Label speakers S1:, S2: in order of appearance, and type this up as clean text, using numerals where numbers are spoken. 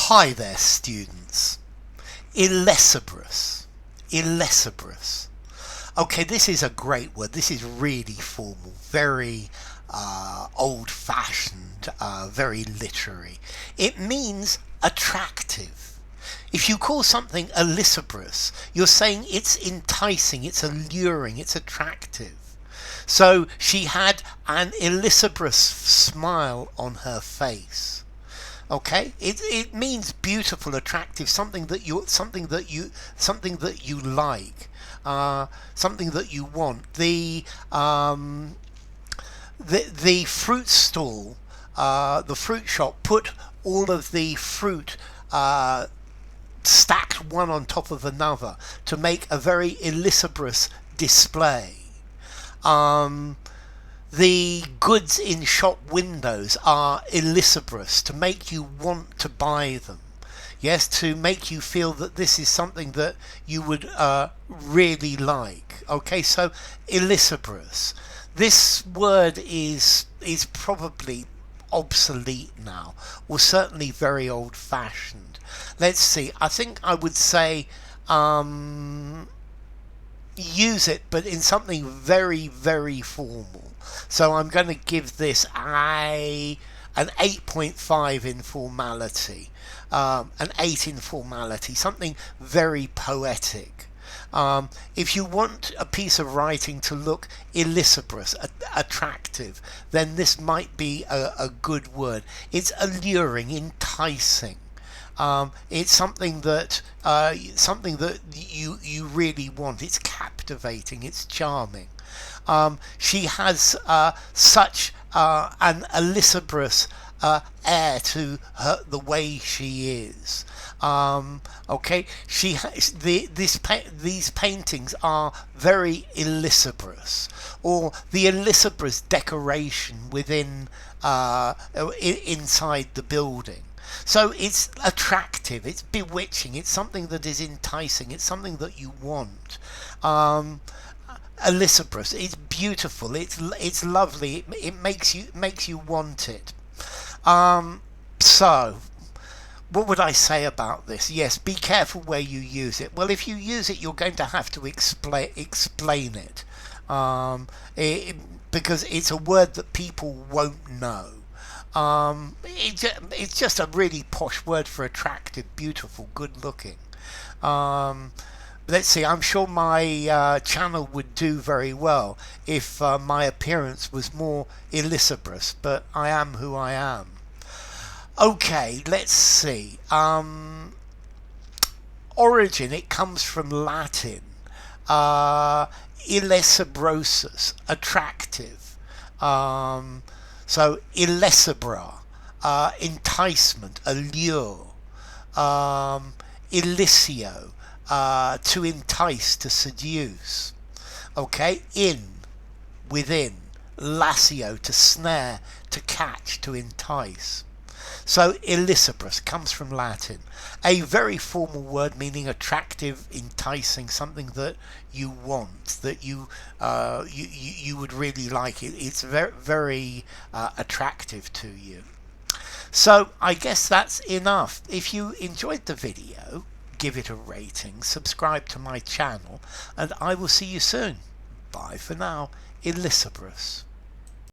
S1: Hi there, students. Illecebrous. Illecebrous. Okay, this is a great word. This is really formal, very old-fashioned, very literary. It means attractive. If you call something illecebrous, you're saying it's enticing, it's alluring, it's attractive. So she had an illecebrous smile on her face. Okay, it means beautiful, attractive, something that you like, something that you want. The fruit stall, the fruit shop, put all of the fruit stacked one on top of another to make a very illecebrous display. The goods in shop windows are illecebrous to make you want to buy them. Yes, to make you feel that this is something that you would really like. Okay, so illecebrous. This word is probably obsolete now, or certainly very old-fashioned. Let's see. I think I would say use it, but in something very, very formal. So I'm going to give this an 8.5 in formality, an 8 in formality, something very poetic. If you want a piece of writing to look illecebrous, attractive, then this might be a good word. It's alluring, enticing. It's something that you really want. It's captivating. It's charming. She has such an illecebrous air to her, the way she is. Okay, she has these paintings are very illecebrous, or the illecebrous decoration within inside the building. So it's attractive, it's bewitching, it's something that is enticing, it's something that you want. Illecebrous, it's beautiful, it's lovely, it makes you want it. So what would I say about this? Yes, be careful where you use it. Well, if you use it, you're going to have to explain it, because it's a word that people won't know. It's just a really posh word for attractive, beautiful, good looking. Let's see, I'm sure my channel would do very well if my appearance was more illecebrous, but I am who I am. Okay, let's see. Origin, it comes from Latin. Illecebrous, attractive. So illecebra, enticement, allure. Illicio, to entice, to seduce. Okay, within. Lacio, to snare, to catch, to entice. So illecebrous comes from Latin, a very formal word meaning attractive, enticing, something that you want, that you would really like. It's very, very attractive to you. So I guess that's enough. If you enjoyed the video, give it a rating, subscribe to my channel, and I will see you soon. Bye for now. Illecebrous.